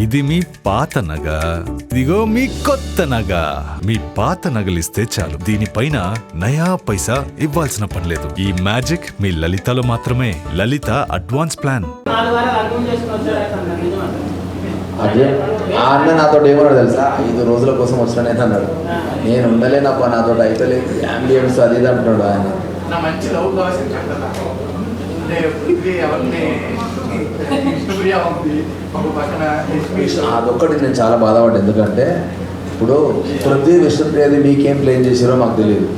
ఇది మీ పాత నగ, ఇదిగో మీ కొత్త నగ. మీ పాత నగలిస్తే చాలు, దీనిపైన నయా పైసా ఇవ్వాల్సిన పనిలేదు. ఈ మ్యాజిక్ మీ లలితలో మాత్రమే. లలిత అడ్వాన్స్ ప్లాన్. అదే ఆ అన్న నాతో ఏమన్నాడు తెలుసా, 5 రోజుల కోసం వచ్చినానైతే అన్నాడు. నేను ఉండలేనప్ప, నాతో అయితే లేదు, అంబియన్స్ అది ఇది అంటున్నాడు ఆయన. అదొక్కటి నేను చాలా బాధపడ్డా. ఎందుకంటే ఇప్పుడు పృథ్వీ విష్ణుప్రియది మీకేం ప్లేన్ చేసారో మాకు తెలియదు.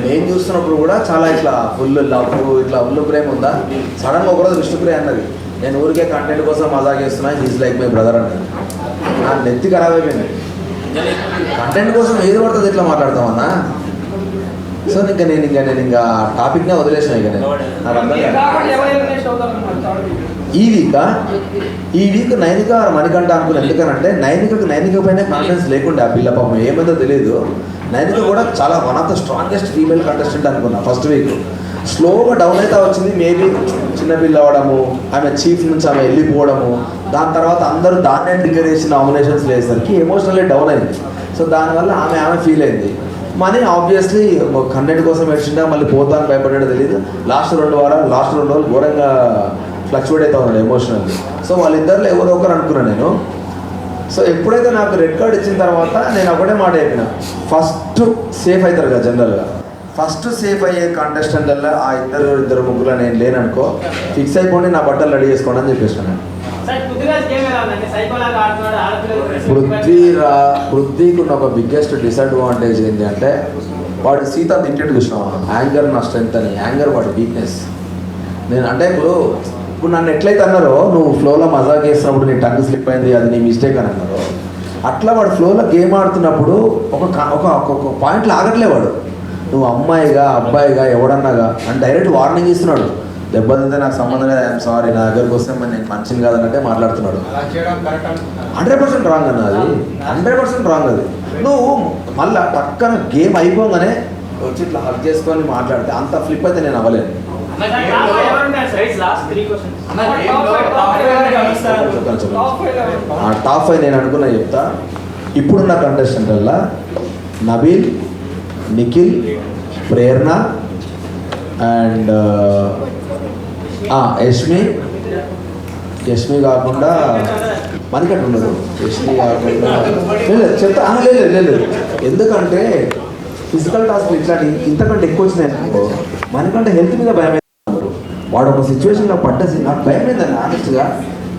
నేను చూస్తున్నప్పుడు కూడా చాలా ఇట్లా ఫుల్ లవ్, ఇట్లా ఫుల్ ప్రేమ ఉందా. సడన్గా ఒకరోజు విష్ణుప్రియ అన్నది, నేను ఊరికే కంటెంట్ కోసం మజా చేస్తున్నా, హీస్ లైక్ మై బ్రదర్ అన్నది. నా నెత్తి ఖరాబ్ అయిపోయింది. కంటెంట్ కోసం ఏది పడుతుంది ఇట్లా మాట్లాడతామన్నా. సో నేను ఇంకా టాపిక్నే వదిలేసిన. ఇక నేను నాకు అర్థం ఈ వీక్ నైనిక మణికంఠ అనుకుని. ఎందుకనంటే నైనిక పైన కాన్ఫిడెన్స్ లేకుండా ఆ పిల్ల పాపం ఏమైందో తెలియదు. నైనిక కూడా చాలా one of the strongest female contestant అనుకున్నా ఫస్ట్ వీక్. స్లోగా డౌన్ అయితే వచ్చింది. మేబీ చిన్నపిల్ల అవ్వడము, ఆమె చీఫ్ నుంచి ఆమె వెళ్ళిపోవడము, దాని తర్వాత అందరూ దాన్నే డిక్లేర్ చేసి నామినేషన్స్ వేసరికి ఎమోషనల్లీ డౌన్ అయింది. సో దానివల్ల ఆమె ఫీల్ అయింది. మనీ ఆబ్వియస్లీ కంటెంట్ కోసం వచ్చిందా, మళ్ళీ పోతాను భయపడ్డాడో తెలియదు. లాస్ట్ 2 రోజులు ఘోరంగా ఫ్లక్చువేట్ అవుతా ఉన్నాడు ఎమోషనల్లీ. సో వాళ్ళిద్దరిలో ఎవరో ఒకరు అనుకున్నాను నేను. సో ఎప్పుడైతే నాకు రెడ్ కార్డ్ ఇచ్చిన తర్వాత నేను ఒకటే మాట చెప్పిన, ఫస్ట్ సేఫ్ అవుతారు కదా జనరల్గా. ఫస్ట్ సేఫ్ అయ్యే కాంటెస్టెంట్లలో ఆ ఇద్దరు ముగ్గురు నేను లేననుకో, ఫిక్స్ అయిపోండి, నా బట్టలు రెడీ చేసుకోండి అని చెప్పేసాను. పృథ్వీకి ఉన్న ఒక బిగ్గెస్ట్ డిసడ్వాంటేజ్ ఏంటి అంటే, వాడు సీత తింటెడ్ చూసినావు, యాంగర్ నా స్ట్రెంత్ అని. యాంగర్ వాడు వీక్నెస్. నేను అంటే ఇప్పుడు నన్ను ఎట్లయితే అన్నారో, నువ్వు ఫ్లోలో మజాక్ చేస్తున్నప్పుడు నీ టంగ్ స్లిప్ అయింది, అది నీ మిస్టేక్ అని అన్నారు. అట్లా వాడు ఫ్లోలో గేమ్ ఆడుతున్నప్పుడు ఒక పాయింట్లో ఆగట్లే వాడు. నువ్వు అమ్మాయిగా అబ్బాయిగా ఎవడన్నాగా అని డైరెక్ట్ వార్నింగ్ ఇస్తున్నాడు. దెబ్బతింటే నాకు సంబంధం లేదు, ఐఎమ్ సారీ, నా దగ్గరకు వస్తే నేను మనిషిని కాదన్నట్టే మాట్లాడుతున్నాడు. 100% రాంగ్ అన్న, అది 100% రాంగ్. అది నువ్వు మళ్ళీ పక్కన గేమ్ అయిపోగానే వచ్చి ఇట్లా హక్ చేసుకొని మాట్లాడితే అంత ఫ్లిప్ అయితే నేను అవ్వలేను. టాప్ 5 నేను అనుకున్నా చెప్తా. ఇప్పుడున్న కంటెస్టెంట్ వల్ల నబీల్, నిఖిల్, ప్రేరణ అండ్ యష్మి కాకుండా మణికంఠ ఉండదు. యష్మి కాకుండా చెప్తా లేదు. ఎందుకంటే ఫిజికల్ టాస్క్ ఇట్లాంటి ఇంతకంటే ఎక్కువ వచ్చినాయి అనుకో, మణికంఠ హెల్త్ మీద భయం అవుతున్నారు. వాడు ఒక సిచ్యువేషన్లో పడ్డసి నాకు భయం అయిందండి ఆనెస్ట్గా.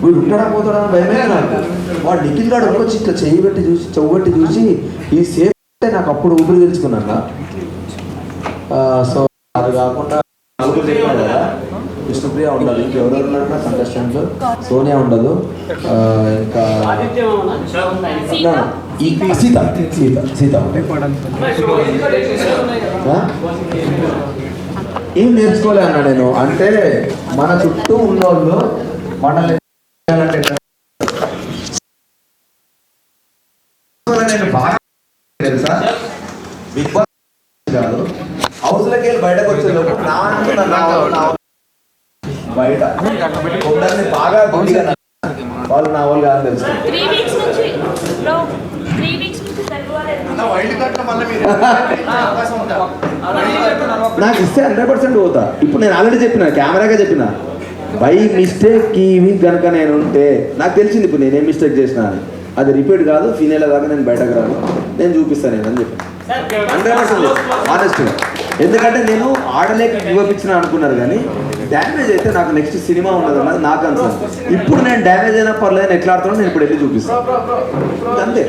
వీడు ఉంటాడా పోతాడా అని భయమైంది నాకు. వాడు నిఖిల్ గాడు వచ్చి ఇట్లా చెయ్యి చూసి ఈ సేఫ్ అంటే నాకు అప్పుడు ఊపిరి తెలుసుకున్నాను. సో అది కాకుండా నలుగురు చెప్పాను కదా, విష్ణుప్రియ ఉండదు, ఇంకెవరెవరు ఉన్నారన్నా కంటెస్టెంట్లు, సోనియా ఉండదు, ఇంకా సీత ఏం నేర్చుకోలే అన్నా నేను. అంటే మన చుట్టూ ఉన్నోళ్ళు మనల్ని నేను బాగా తెలుసా, బిగ్ బాస్ కాదు, హౌస్లోకి వెళ్ళి బయటకు వచ్చే లోపు బయట బాగా వాళ్ళు నా వాళ్ళు కాదని తెలుసు. నాకు ఇస్తే 100% పోతా. ఇప్పుడు నేను ఆల్రెడీ చెప్పిన, కెమెరాగా చెప్పిన, బై మిస్టేక్ ఈ వీక్ కనుక నేను ఉంటే నాకు తెలిసింది ఇప్పుడు నేనేం మిస్టేక్ చేసినా అని. అది రిపీట్ కాదు, ఫినేల్ దాకా నేను బయటకు రాను, నేను చూపిస్తాను నేను అని చెప్పి 100% ఆనెస్ట్గా. ఎందుకంటే నేను ఆడలేక గివపించిన అనుకున్నారు, కానీ డ్యామేజ్ అయితే నాకు నెక్స్ట్ సినిమా ఉన్నది అన్నది నాకు కన్సర్న్. ఇప్పుడు నేను డ్యామేజ్ అయినా పర్లేదు, ఎట్లా ఆడుతానో నేను ఇప్పుడు వెళ్ళి చూపిస్తాను అంతే.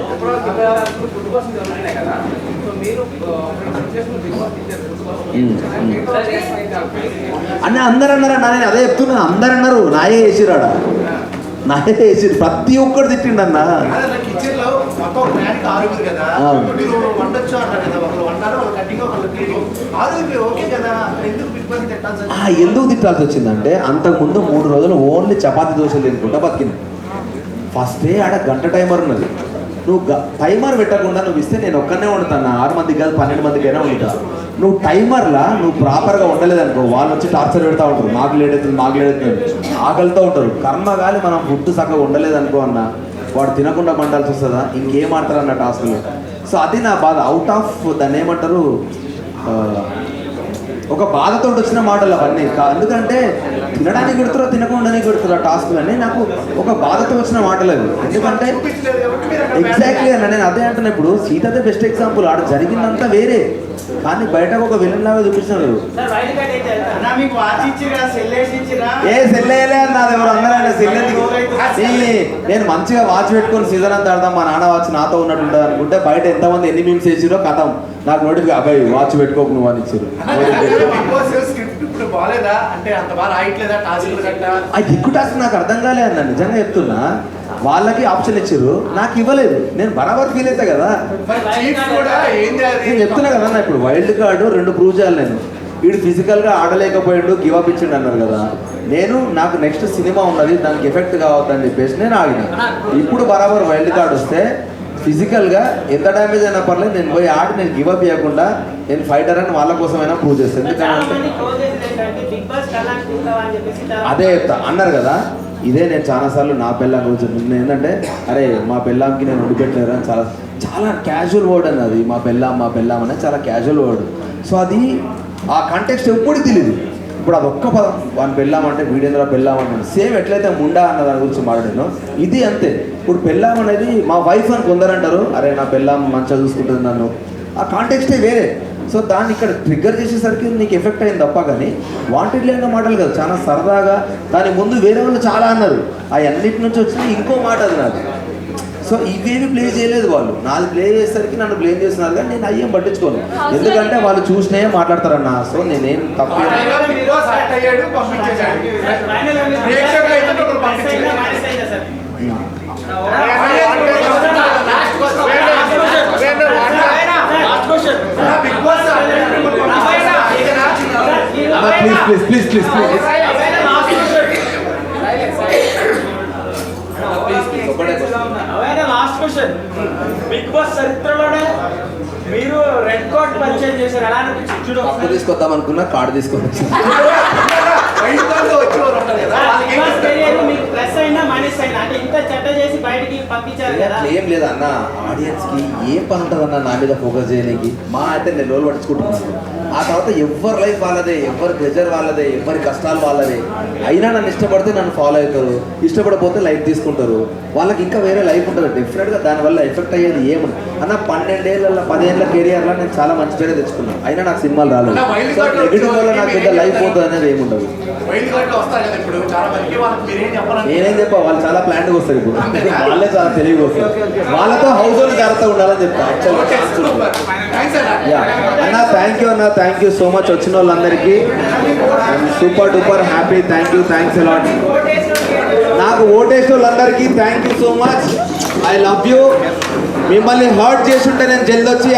అన్న అందరు అన్నారన్నా, నేను అదే చెప్తున్నా, అందరు అన్నారు నాయే వేసిరాడా, నాయే వేసి ప్రతి ఒక్కరు తిట్టిండన్నా. ఎందుకు తిట్టాల్సి వచ్చిందంటే, అంతకుముందు 3 రోజులు ఓన్లీ చపాతీ దోశలు తినుకుంటా బతికింది. ఫస్ట్ డే ఆడ గంట టైమర్ ఉన్నది. నువ్వు టైమర్ పెట్టకుండా నువ్వు ఇస్తే నేను ఒక్కనే వండుతాను, 6 మందికి కాదు 12 మందికైనా వండుతా. నువ్వు టైమర్లా నువ్వు ప్రాపర్గా ఉండలేదనుకో, వాళ్ళు వచ్చి టార్చర్ పెడతా ఉంటారు, మాకు లేట్ అవుతుంది ఆకలితో ఉంటారు. కర్మ కాలి మనం ఫుడ్ చక్కగా ఉండలేదనుకో అన్న, వాడు తినకుండా పండాల్సి వస్తుందా, ఇంకేం ఆడతారు అన్న టాస్క్లు. సో అది నా బాధ. అవుట్ ఆఫ్ దాన్ని ఏమంటారు, ఒక బాధతో వచ్చిన మాటలు అవన్నీ. ఎందుకంటే తినడానికి కొడుతురా తినకుండానే కొడుతురా టాస్క్లు అని నాకు ఒక బాధతో వచ్చిన మాటలు అవి. ఎందుకంటే ఎగ్జాక్ట్లీ అన్న, నేను అదే అంటున్నా. ఇప్పుడు సీతదే బెస్ట్ ఎగ్జాంపుల్. ఆడ జరిగిందంతా వేరే, కానీ బయటకు ఒక విలన్ లాగా చూపించినారు. ఏ సెల్లేయలే అన్నది ఎవరు అందరూ సెల్లెందుకు. నేను మంచిగా వాచ్ పెట్టుకొని సీజన్ అంతా ఆడదాం, మా నాన్న వాచ్ నాతో ఉన్నట్టు ఉంటుంది అనుకుంటే బయట ఎంతమంది ఎన్ని మీమ్స్ వేసిరో కథం నాకు నోటికి అబ్బాయి వాచ్ పెట్టుకోకు నువ్వు అని ఇచ్చారు. అది ఎక్కువ టాస్క్ నాకు అర్థం కాలే అన్న, నిజంగా చెప్తున్నా. వాళ్ళకి ఆప్షన్ ఇచ్చారు, నాకు ఇవ్వలేదు. నేను బరాబర్ ఫీల్ అవుతా కదా. నేను చెప్తున్నా కదా, ఇప్పుడు వైల్డ్ కార్డు 2 ప్రూవ్ చేయాలి. నేను వీడు ఫిజికల్గా ఆడలేకపోయాడు, గివ్ అప్ ఇచ్చిండు అన్నారు కదా. నాకు నెక్స్ట్ సినిమా ఉన్నది, దానికి ఎఫెక్ట్ కావద్దని చెప్పేసి నేను ఆగిన. ఇప్పుడు బరాబర్ వైల్డ్ కార్డ్ వస్తే ఫిజికల్గా ఎంత డ్యామేజ్ అయినా పర్లేదు, నేను పోయి ఆడి నేను గివ్ అప్ చేయకుండా నేను ఫైటర్ అని వాళ్ళ కోసమైనా ప్రూవ్ చేస్తాను. ఎందుకంటే అదే చెప్తా అన్నారు కదా. ఇదే నేను చాలాసార్లు నా పెళ్ళాం గురించి చెప్తున్నాను. ఏంటంటే అరే మా పెళ్ళాంకి నేను వండిపెట్టలేరు అని చాలా చాలా క్యాజువల్ వర్డ్ అన్నది. మా పెళ్ళాం అనేది చాలా క్యాజువల్ వర్డ్. సో అది ఆ కంటెక్స్ట్ ఎప్పుడు తెలియదు. ఇప్పుడు అది ఒక్క పదం, వాడిని పెళ్ళామంటే వీడేంద్ర పెళ్ళామంటే సేమ్ ఎట్లయితే ముండా అన్న దాని గురించి మాట్లాడాను, ఇది అంతే. ఇప్పుడు పెళ్ళాం అనేది మా వైఫ్ అని కొందరంటారు, అరే నా పెళ్ళాం మంచిగా చూసుకుంటుంది నన్ను, ఆ కాంటెక్స్టే వేరే. సో దాన్ని ఇక్కడ ట్రిగ్గర్ చేసేసరికి నీకు ఎఫెక్ట్ అయింది తప్ప, కానీ వాంటెడ్ లేని మాటలు కదా, చాలా సరదాగా. దాని ముందు వేరే వాళ్ళు చాలా అన్నారు, ఆ అన్నిటి నుంచి వచ్చిన ఇంకో మాట అది నాకు. సో ఇవేమి ప్లే చేయలేదు వాళ్ళు, నాది ప్లే చేసేసరికి నన్ను బ్లేమ్ చేస్తున్నారు. కానీ నేను అయ్యేం పట్టించుకోను, ఎందుకంటే వాళ్ళు చూసినే మాట్లాడతారన్న. సో నేనేం తప్పు please last question. Bigg Boss చరిత్రలోనే మీరు రెడ్ కార్డ్ పర్చేజ్ చేశారు, ఎలా అనిపించింది? అప్పు తీసుకొద్దాం అనుకున్నా, కార్డు తీసుకొచ్చి ఏం లేదు అన్న. ఆడియన్స్కి ఏం పని ఉంటుంది అన్న నా మీద ఫోకస్ చేయడానికి. మా అయితే నేను రోజులు పట్టించుకుంటున్నాను. ఆ తర్వాత ఎవరి లైఫ్ వాళ్ళదే, ఎవరి ప్రెజర్ వాళ్ళదే, ఎవరి కష్టాలు వాళ్ళదే. అయినా నన్ను ఇష్టపడితే నన్ను ఫాలో అవుతారు, ఇష్టపడకపోతే లైఫ్ తీసుకుంటారు. వాళ్ళకి ఇంకా వేరే లైఫ్ ఉంటుంది డెఫినెట్గా. దానివల్ల ఎఫెక్ట్ అయ్యేది ఏమని అన్న, 12 ఏళ్ళ 10 ఏళ్ళ కెరియర్లో నేను చాలా మంచి పేరే తెచ్చుకున్నాను. అయినా నాకు సినిమాలు రాలేదు. సో నెగిటివ్ వల్ల నాకు పెద్ద లైఫ్ పోతుంది అనేది ఏముండదు. నేనేం చెప్పా, వాళ్ళు చాలా ప్లాన్గా వస్తారు. ఇప్పుడు వాళ్ళే చాలా తెలివిగా వస్తారు. వాళ్ళతో హౌస్ హోల్డ్ జాగ్రత్తగా ఉండాలని చెప్తా. అన్న థ్యాంక్ యూ అన్న, థ్యాంక్ యూ సో మచ్ వచ్చిన వాళ్ళందరికీ. Super duper happy. Thanks a lot. నాకు ఓటేసిన వాళ్ళందరికీ thank you so much. I love you. మిమ్మల్ని హర్ట్ చేస్తుంటే నేను జల్దీ వచ్చి